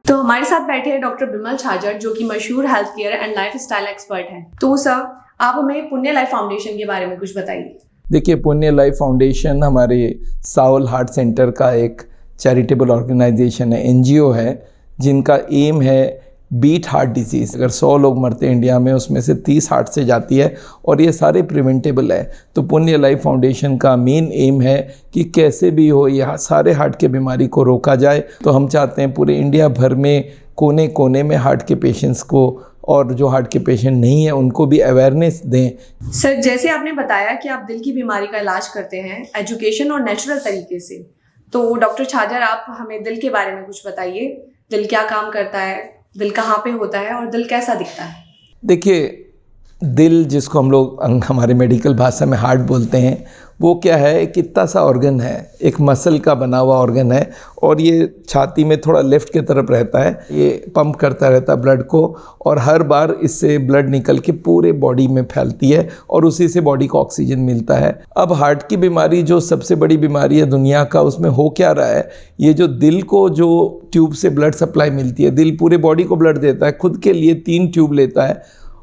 तो हमारे साथ बैठे हैं डॉक्टर बिमल छाजर, जो कि मशहूर health care and life style expert हैं। तो सर, आप हमें पुण्य लाइफ फाउंडेशन के बारे में कुछ बताइए। देखिए, पुण्य लाइफ फाउंडेशन हमारे सावल हार्ट सेंटर का एक चैरिटेबल ऑर्गेनाइजेशन है, एनजीओ है, जिनका एम है बीट हार्ट डिजीज़। अगर 100 लोग मरते हैं इंडिया में, उसमें से 30 हार्ट से जाती है और ये सारे प्रिवेंटेबल है। तो पुण्य लाइफ फाउंडेशन का मेन एम है कि कैसे भी हो ये सारे हार्ट के बीमारी को रोका जाए। तो हम चाहते हैं पूरे इंडिया भर में कोने कोने में हार्ट के पेशेंट्स को, और जो हार्ट के पेशेंट नहीं है उनको भी अवेयरनेस दें। सर, जैसे आपने बताया कि आप दिल की बीमारी का इलाज करते हैं एजुकेशन और नेचुरल तरीके से, तो डॉक्टर छाजर, आप हमें दिल के बारे में कुछ बताइए। दिल क्या काम करता है, दिल कहाँ पे होता है और दिल कैसा दिखता है? देखिए, दिल जिसको हम लोग हमारे मेडिकल भाषा में हार्ट बोलते हैं, वो क्या है, एक इतना सा ऑर्गन है, एक मसल का बना हुआ ऑर्गन है, और ये छाती में थोड़ा लेफ्ट की तरफ रहता है। ये पंप करता रहता है ब्लड को, और हर बार इससे ब्लड निकल के पूरे बॉडी में फैलती है और उसी से बॉडी को ऑक्सीजन मिलता है। अब हार्ट की बीमारी जो सबसे बड़ी बीमारी है दुनिया का, उसमें हो क्या रहा है, ये जो दिल को जो ट्यूब से ब्लड सप्लाई मिलती है, दिल पूरे बॉडी को ब्लड देता है, खुद के लिए 3 ट्यूब लेता है,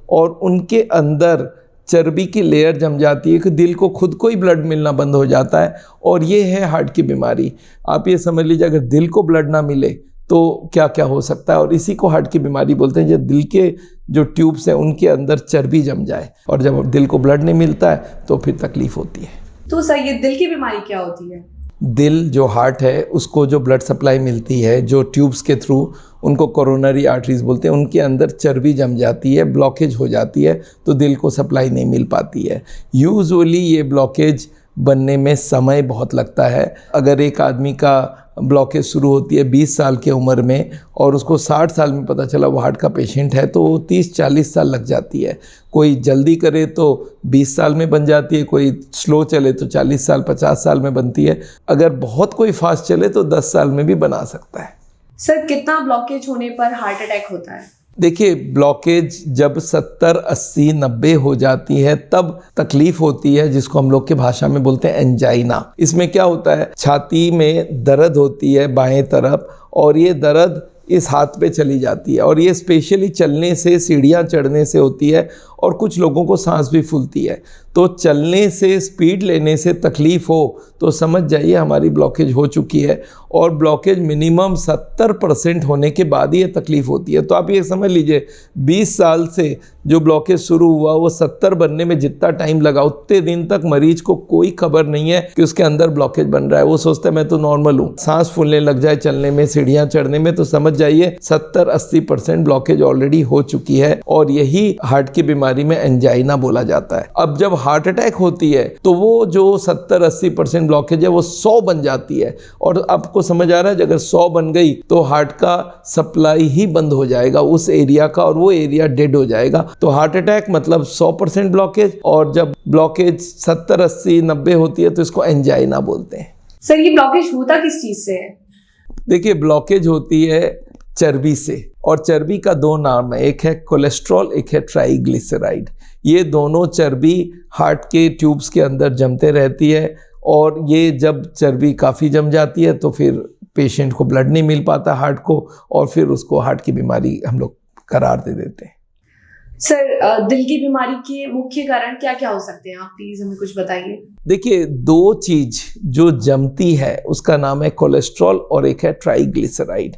और उनके अंदर चर्बी की लेयर जम जाती है कि दिल को खुद को ही ब्लड मिलना बंद हो जाता है, और ये है हार्ट की बीमारी। आप ये समझ लीजिए, अगर दिल को ब्लड ना मिले तो क्या क्या हो सकता है, और इसी को हार्ट की बीमारी बोलते हैं। जब दिल के जो ट्यूब्स हैं उनके अंदर चर्बी जम जाए, और जब दिल को ब्लड नहीं मिलता है तो फिर तकलीफ होती है। तो सर, ये दिल की बीमारी क्या होती है? दिल जो हार्ट है उसको जो ब्लड सप्लाई मिलती है, जो ट्यूब्स के थ्रू, उनको कोरोनरी आर्टरीज बोलते हैं, उनके अंदर चर्बी जम जाती है, ब्लॉकेज हो जाती है, तो दिल को सप्लाई नहीं मिल पाती है। यूजुअली ये ब्लॉकेज बनने में समय बहुत लगता है। अगर एक आदमी का ब्लॉकेज शुरू होती है 20 साल की उम्र में, और उसको 60 साल में पता चला वो हार्ट का पेशेंट है, तो 30-40 साल लग जाती है। कोई जल्दी करे तो 20 साल में बन जाती है, कोई स्लो चले तो 40 साल 50 साल में बनती है, अगर बहुत कोई फास्ट चले तो 10 साल में भी बना सकता है। सर, कितना ब्लॉकेज होने पर हार्ट अटैक होता है? देखिए, ब्लॉकेज जब 70, 80, 90 हो जाती है तब तकलीफ होती है, जिसको हम लोग के भाषा में बोलते हैं एंजाइना। इसमें क्या होता है, छाती में दर्द होती है बाएं तरफ, और ये दर्द इस हाथ पे चली जाती है, और ये स्पेशली चलने से, सीढ़ियाँ चढ़ने से होती है, और कुछ लोगों को सांस भी फूलती है। तो चलने से, स्पीड लेने से तकलीफ़ हो तो समझ जाइए हमारी ब्लॉकेज हो चुकी है, और ब्लॉकेज मिनिमम 70% होने के बाद ही ये तकलीफ़ होती है। तो आप ये समझ लीजिए, 20 साल से जो ब्लॉकेज शुरू हुआ वो 70 बनने में जितना टाइम लगा, उतने दिन तक मरीज को कोई खबर नहीं है कि उसके अंदर ब्लॉकेज बन रहा है। वो सोचता है मैं तो नॉर्मल हूँ। सांस फूलने लग जाए चलने में, सीढ़ियाँ चढ़ने में, तो समझ जाइए 70-80% ब्लॉकेज ऑलरेडी हो चुकी है, और यही हार्ट की बीमारी में एंजाइना बोला जाता है। अब जब हार्ट अटैक होती है तो वो जो 70-80% ब्लॉकेज है वो 100 बन जाती है, और आपको समझ आ रहा है, अगर 100 बन गई तो हार्ट का सप्लाई ही बंद हो जाएगा उस एरिया का, और वो एरिया डेड हो जाएगा। तो हार्ट अटैक मतलब 100% ब्लॉकेज, और जब ब्लॉकेज 70, 80, 90 होती है तो इसको एंजाइना बोलते हैं। सर, ये ब्लॉकेज होता किस चीज से है? देखिए, ब्लॉकेज होती है चर्बी से, और चर्बी का 2 नाम है, एक है कोलेस्ट्रॉल, एक है ट्राइग्लिसराइड। ये दोनों चर्बी हार्ट के ट्यूब्स के अंदर जमते रहती है, और ये जब चर्बी काफ़ी जम जाती है तो फिर पेशेंट को ब्लड नहीं मिल पाता हार्ट को, और फिर उसको हार्ट की बीमारी हम लोग करार दे देते हैं। सर, दिल की बीमारी के मुख्य कारण क्या क्या हो सकते हैं? आप प्लीज हमें कुछ बताइए। देखिए, 2 चीज जो जमती है उसका नाम है कोलेस्ट्रॉल, और एक है ट्राइग्लिसराइड।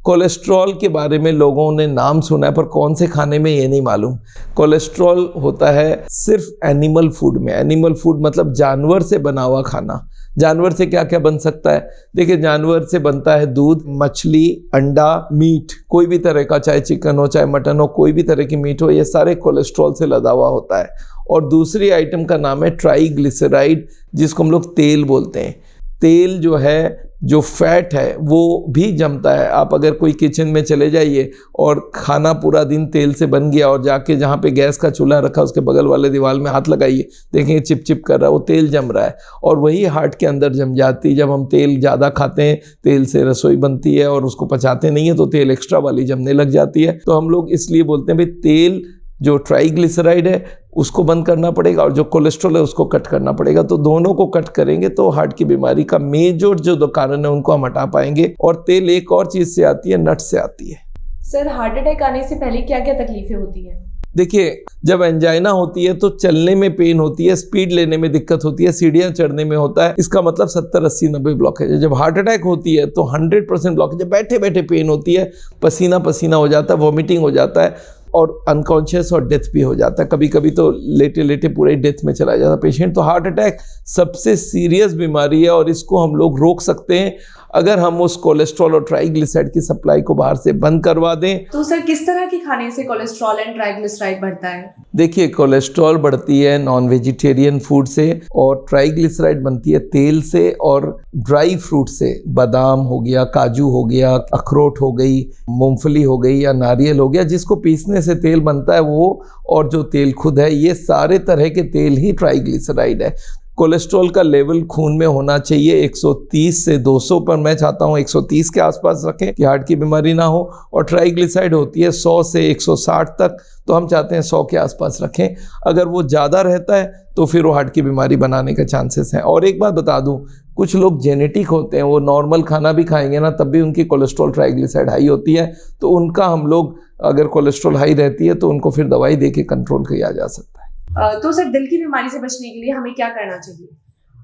कोलेस्ट्रॉल के बारे में लोगों ने नाम सुना है, पर कौन से खाने में ये नहीं मालूम। कोलेस्ट्रॉल होता है सिर्फ एनिमल फूड में। एनिमल फूड मतलब जानवर से बना हुआ खाना। जानवर से क्या क्या बन सकता है? देखिए, जानवर से बनता है दूध, मछली, अंडा, मीट, कोई भी तरह का, चाहे चिकन हो चाहे मटन हो, कोई भी तरह की मीट हो, ये सारे कोलेस्ट्रॉल से लदा हुआ होता है। और दूसरी आइटम का नाम है ट्राइग्लिसराइड, जिसको हम लोग तेल बोलते हैं। तेल जो है, जो फैट है, वो भी जमता है। आप अगर कोई किचन में चले जाइए और खाना पूरा दिन तेल से बन गया, और जाके जहाँ पे गैस का चूल्हा रखा उसके बगल वाले दीवार में हाथ लगाइए, देखेंगे चिप चिप कर रहा है, वो तेल जम रहा है, और वही हार्ट के अंदर जम जाती है। जब हम तेल ज़्यादा खाते हैं, तेल से रसोई बनती है और उसको पचाते नहीं है, तो तेल एक्स्ट्रा वाली जमने लग जाती है। तो हम लोग इसलिए बोलते हैं भाई, तेल जो ट्राइग्लिसराइड है उसको बंद करना पड़ेगा और जो कोलेस्ट्रॉल है उसको कट करना पड़ेगा। तो दोनों को कट करेंगे तो हार्ट की बीमारी का मेजर जो दो कारण है उनको हम हटा पाएंगे। और तेल एक और चीज़ से आती है, नट से आती है। सर, हार्ट अटैक आने से पहले क्या क्या तकलीफें होती हैं? देखिए, जब एंजाइना होती है तो चलने में पेन होती है, स्पीड लेने में दिक्कत होती है, सीढ़ियाँ चढ़ने में होता है। इसका मतलब 70, 80, 90 ब्लॉकेज है। जब हार्ट अटैक होती है तो 100% ब्लॉकेज है, बैठे बैठे पेन होती है, पसीना पसीना हो जाता है, वॉमिटिंग हो जाता है और अनकॉन्शियस और डेथ भी हो जाता है। कभी कभी तो लेटे लेटे पूरे डेथ में चला जाता है पेशेंट। तो हार्ट अटैक सबसे सीरियस बीमारी है और इसको हम लोग रोक सकते हैं अगर हम उस कोलेस्ट्रॉल और ट्राइग्लिसराइड की सप्लाई को बाहर से बंद करवा दें। तो सर, किस तरह के खाने से कोलेस्ट्रॉल एंड ट्राइग्लिसराइड बढ़ता है? देखिए, कोलेस्ट्रॉल बढ़ती है नॉन वेजिटेरियन फूड से और ट्राइग्लिसराइड बनती है तेल से और ड्राई फ्रूट से। बादाम हो गया, काजू हो गया, अखरोट हो गई, मूंगफली हो गई या नारियल हो गया, जिसको पीसने से तेल बनता है वो, और जो तेल खुद है, ये सारे तरह के तेल ही ट्राइग्लिसराइड है। कोलेस्ट्रॉल का लेवल खून में होना चाहिए 130 से 200 पर। मैं चाहता हूँ 130 के आसपास रखें कि हार्ट की बीमारी ना हो। और ट्राइग्लिसराइड होती है 100 से 160 तक, तो हम चाहते हैं 100 के आसपास रखें। अगर वो ज़्यादा रहता है तो फिर वो हार्ट की बीमारी बनाने के चांसेस हैं। और एक बात बता दूं, कुछ लोग जेनेटिक होते हैं, वो नॉर्मल खाना भी खाएंगे ना तब भी उनकी कोलेस्ट्रॉल ट्राइग्लिसराइड हाई होती है। तो उनका हम लोग, अगर कोलेस्ट्रॉल हाई रहती है तो उनको फिर दवाई दे के कंट्रोल किया जा सकता है। तो सर, दिल की बीमारी से बचने के लिए हमें क्या करना चाहिए?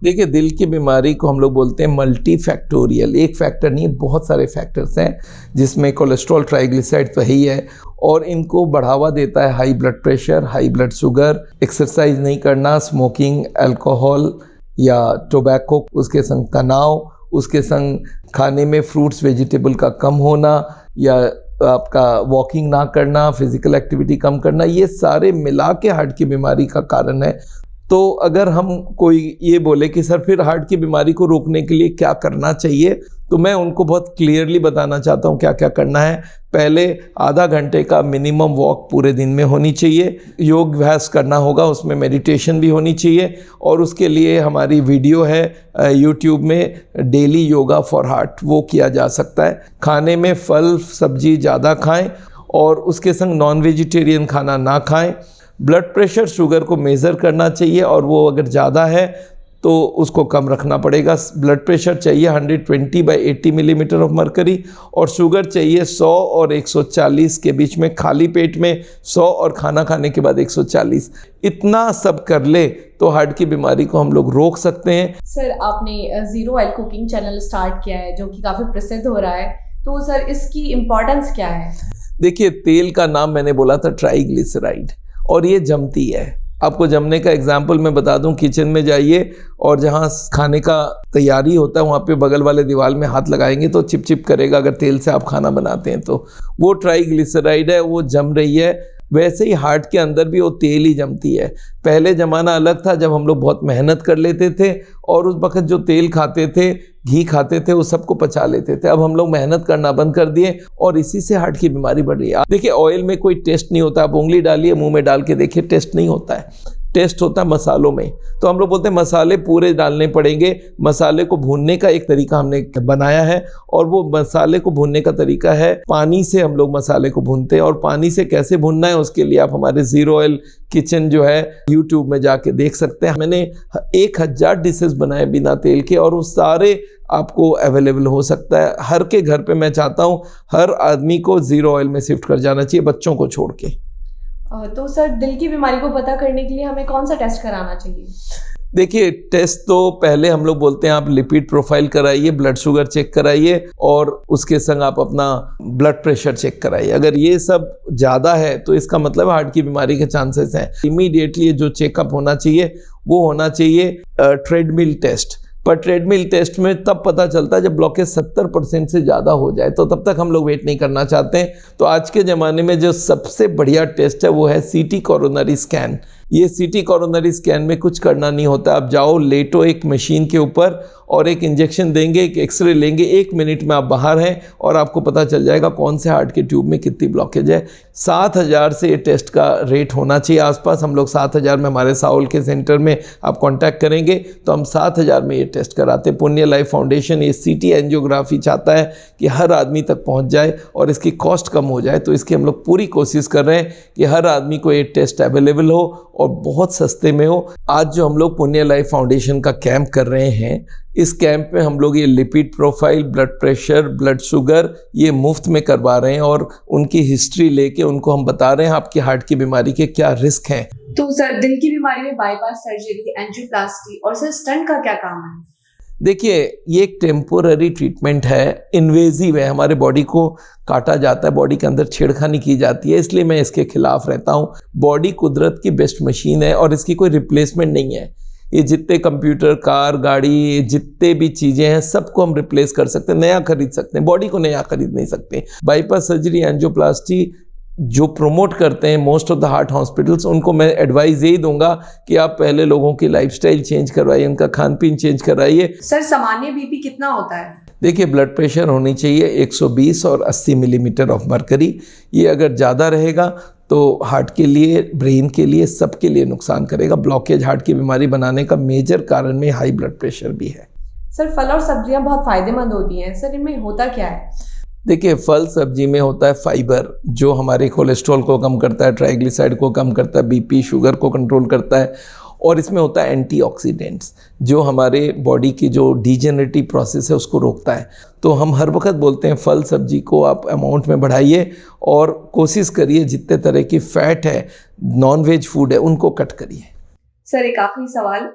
देखिए, दिल की बीमारी को हम लोग बोलते हैं मल्टी फैक्टोरियल। एक फैक्टर नहीं, बहुत सारे फैक्टर्स हैं जिसमें कोलेस्ट्रॉल ट्राइग्लिसराइड तो ही है। और इनको बढ़ावा देता है high blood pressure, high blood sugar, exercise नहीं करना, स्मोकिंग, अल्कोहल या टोबैको, उसके संग तनाव, उसके संग खाने में फ्रूट्स वेजिटेबल का कम होना या आपका वॉकिंग ना करना, फिजिकल एक्टिविटी कम करना, ये सारे मिला के हार्ट की बीमारी का कारण है। तो अगर हम कोई ये बोले कि सर फिर हार्ट की बीमारी को रोकने के लिए क्या करना चाहिए, तो मैं उनको बहुत क्लियरली बताना चाहता हूँ क्या क्या करना है। पहले आधा घंटे का मिनिमम वॉक पूरे दिन में होनी चाहिए। योग अभ्यास करना होगा, उसमें मेडिटेशन भी होनी चाहिए। और उसके लिए हमारी वीडियो है यूट्यूब में, डेली योगा फॉर हार्ट, वो किया जा सकता है। खाने में फल सब्जी ज़्यादा खाएं और उसके संग नॉन वेजिटेरियन खाना ना खाएं। ब्लड प्रेशर, शुगर को मेज़र करना चाहिए और वो अगर ज़्यादा है तो उसको कम रखना पड़ेगा। ब्लड प्रेशर चाहिए 120/80 मिलीमीटर ऑफ मरकरी और शुगर चाहिए 100 और 140 के बीच में, खाली पेट में 100 और खाना खाने के बाद 140। इतना सब कर ले तो हार्ट की बीमारी को हम लोग रोक सकते हैं। सर, आपने zero oil cooking channel start किया है जो कि काफ़ी प्रसिद्ध हो रहा है, तो सर इसकी इम्पोर्टेंस क्या है? देखिए, तेल का नाम मैंने बोला था ट्राइग्लिसराइड, और ये जमती है। आपको जमने का एग्जाम्पल मैं बता दूं, किचन में जाइए और जहाँ खाने का तैयारी होता है वहाँ पे बगल वाले दीवार में हाथ लगाएंगे तो चिप चिप करेगा अगर तेल से आप खाना बनाते हैं तो। वो ट्राइग्लिसराइड है, वो जम रही है। वैसे ही हार्ट के अंदर भी वो तेल ही जमती है। पहले ज़माना अलग था जब हम लोग बहुत मेहनत कर लेते थे और उस वक्त जो तेल खाते थे, घी खाते थे, वो सबको पचा लेते थे। अब हम लोग मेहनत करना बंद कर दिए और इसी से हार्ट की बीमारी बढ़ रही है। देखिए, ऑयल में कोई टेस्ट नहीं होता। आप उंगली डालिए, मुंह में डाल के देखिए, टेस्ट नहीं होता है। टेस्ट होता है मसालों में। तो हम लोग बोलते हैं मसाले पूरे डालने पड़ेंगे। मसाले को भूनने का एक तरीका हमने बनाया है और वो मसाले को भूनने का तरीका है पानी से। हम लोग मसाले को भूनते हैं और पानी से कैसे भूनना है उसके लिए आप हमारे ज़ीरो ऑयल किचन जो है यूट्यूब में जाके देख सकते हैं। मैंने 1000 डिशेस बनाए बिना तेल के और वो सारे आपको अवेलेबल हो सकता है हर के घर पे। मैं चाहता हूँ हर आदमी को ज़ीरो ऑयल में शिफ्ट कर जाना चाहिए, बच्चों को छोड़ के। तो सर, दिल की बीमारी को पता करने के लिए हमें कौन सा टेस्ट कराना चाहिए? देखिए, टेस्ट तो पहले हम लोग बोलते हैं आप लिपिड प्रोफाइल कराइए, ब्लड शुगर चेक कराइए और उसके संग आप अपना ब्लड प्रेशर चेक कराइए। अगर ये सब ज़्यादा है तो इसका मतलब हार्ट की बीमारी के चांसेस हैं। इमीडिएटली जो चेकअप होना चाहिए वो होना चाहिए ट्रेडमिल टेस्ट। पर ट्रेडमिल टेस्ट में तब पता चलता है जब ब्लॉकेज 70% से ज़्यादा हो जाए, तो तब तक हम लोग वेट नहीं करना चाहते हैं। तो आज के ज़माने में जो सबसे बढ़िया टेस्ट है वो है CT कोरोनरी स्कैन। ये सीटी कोरोनरी स्कैन में कुछ करना नहीं होता। आप जाओ, लेटो एक मशीन के ऊपर और एक इंजेक्शन देंगे, एक एक्सरे लेंगे, 1 मिनट में आप बाहर हैं और आपको पता चल जाएगा कौन से हार्ट के ट्यूब में कितनी ब्लॉकेज है। 7,000 से ये टेस्ट का रेट होना चाहिए आसपास। हम लोग 7,000 में, हमारे साउल के सेंटर में आप कांटेक्ट करेंगे तो हम 7,000 में ये टेस्ट कराते हैं। पुण्य लाइफ फाउंडेशन ये सीटी एंजियोग्राफी चाहता है कि हर आदमी तक पहुंच जाए और इसकी कॉस्ट कम हो जाए, तो इसकी हम लोग पूरी कोशिश कर रहे हैं कि हर आदमी को ये टेस्ट अवेलेबल हो और बहुत सस्ते में हो। आज जो हम लोग पुण्य लाइफ फाउंडेशन का कैंप कर रहे हैं, इस कैंप में हम लोग ये lipid profile, blood pressure, blood sugar ये मुफ्त में करवा रहे हैं और उनकी हिस्ट्री लेके उनको हम बता रहे हैं आपकी हार्ट की बीमारी के क्या रिस्क हैं। तो सर, दिल की बीमारी में बाईपास सर्जरी, एंजियोप्लास्टी और सर स्टंट का क्या काम है? देखिए, ये एक टेम्पोररी ट्रीटमेंट है, इन्वेजिव है, हमारे बॉडी को काटा जाता है, बॉडी के अंदर छेड़खानी की जाती है, इसलिए मैं इसके खिलाफ रहता हूँ। बॉडी कुदरत की बेस्ट मशीन है और इसकी कोई रिप्लेसमेंट नहीं है। ये जितने कंप्यूटर, कार, गाड़ी, जितने भी चीज़ें हैं सबको हम रिप्लेस कर सकते हैं, नया खरीद सकते हैं, बॉडी को नया खरीद नहीं सकते। बाईपास सर्जरी, एंजियोप्लास्टी जो प्रमोट करते हैं most of the heart hospitals, उनको मैं एडवाइस यही दूंगा कि आप पहले लोगों की लाइफस्टाइल चेंज करवाइए, उनका खान पीन चेंज कराइए। सर, सामान्य बीपी कितना होता है? देखिए, ब्लड प्रेशर होनी चाहिए 120 और 80 मिलीमीटर ऑफ मरकरी। ये अगर ज़्यादा रहेगा तो हार्ट के लिए, ब्रेन के लिए, सबके लिए नुकसान करेगा। ब्लॉकेज हार्ट की बीमारी बनाने का मेजर कारण में हाई ब्लड प्रेशर भी है। सर, फल और सब्जियां बहुत फायदेमंद होती हैं, सर इनमें होता क्या है? देखिए, फल सब्जी में होता है फाइबर, जो हमारे कोलेस्ट्रॉल को कम करता है, ट्राइग्लिसराइड को कम करता है, बीपी, शुगर को कंट्रोल करता है। और इसमें होता है एंटीऑक्सीडेंट्स, जो हमारे बॉडी की जो डिजेनरेटिव प्रोसेस है उसको रोकता है। तो हम हर वक्त बोलते हैं फल सब्जी को आप अमाउंट में बढ़ाइए और कोशिश करिए जितने तरह की फैट है, नॉन वेज फूड है, उनको कट करिए। सर, एक आखिरी सवाल,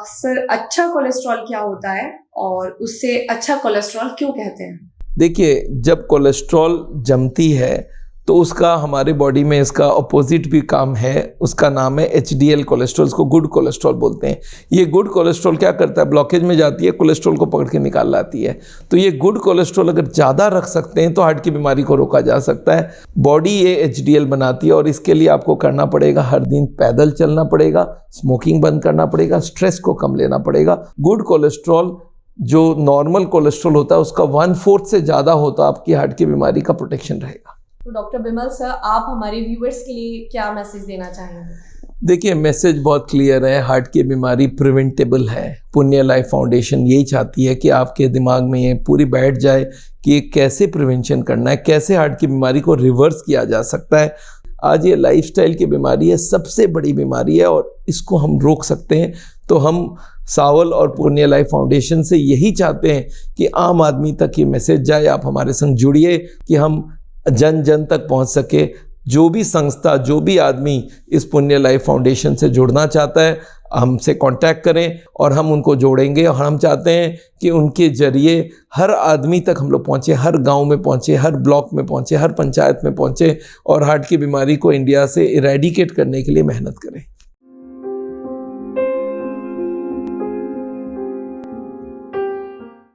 सर अच्छा कोलेस्ट्रॉल क्या होता है और उससे अच्छा कोलेस्ट्रॉल क्यों कहते हैं? देखिए, जब कोलेस्ट्रॉल जमती है तो उसका हमारे बॉडी में इसका अपोजिट भी काम है, उसका नाम है HDL कोलेस्ट्रॉल, इसको गुड कोलेस्ट्रॉल बोलते हैं। ये गुड कोलेस्ट्रॉल क्या करता है, ब्लॉकेज में जाती है, कोलेस्ट्रॉल को पकड़ के निकाल लाती है। तो ये गुड कोलेस्ट्रॉल अगर ज़्यादा रख सकते हैं तो हार्ट की बीमारी को रोका जा सकता है। बॉडी ये HDL बनाती है और इसके लिए आपको करना पड़ेगा, हर दिन पैदल चलना पड़ेगा, स्मोकिंग बंद करना पड़ेगा, स्ट्रेस को कम लेना पड़ेगा। गुड कोलेस्ट्रॉल जो नॉर्मल कोलेस्ट्रॉल होता है उसका 1/4 से ज़्यादा होता है, आपकी हार्ट की बीमारी का प्रोटेक्शन रहेगा। तो डॉक्टर बिमल सर, आप हमारे व्यूअर्स के लिए क्या मैसेज देना चाहेंगे? देखिए, मैसेज बहुत क्लियर है, हार्ट की बीमारी प्रिवेंटेबल है। पुण्य लाइफ फाउंडेशन यही चाहती है कि आपके दिमाग में ये पूरी बैठ जाए कि ये कैसे प्रिवेंशन करना है, कैसे हार्ट की बीमारी को रिवर्स किया जा सकता है। आज ये लाइफस्टाइल की बीमारी है, सबसे बड़ी बीमारी है और इसको हम रोक सकते हैं। तो हम सावल और पुण्य लाइफ फाउंडेशन से यही चाहते हैं कि आम आदमी तक ये मैसेज जाए। आप हमारे संग जुड़िए कि हम जन जन तक पहुंच सके। जो भी संस्था, जो भी आदमी इस पुण्य लाइफ फाउंडेशन से जुड़ना चाहता है, हमसे कांटेक्ट करें और हम उनको जोड़ेंगे। और हम चाहते हैं कि उनके जरिए हर आदमी तक हम लोग पहुँचे, हर गांव में पहुँचे, हर ब्लॉक में पहुँचे, हर पंचायत में पहुँचे और हार्ट की बीमारी को इंडिया से इरेडिकेट करने के लिए मेहनत करें।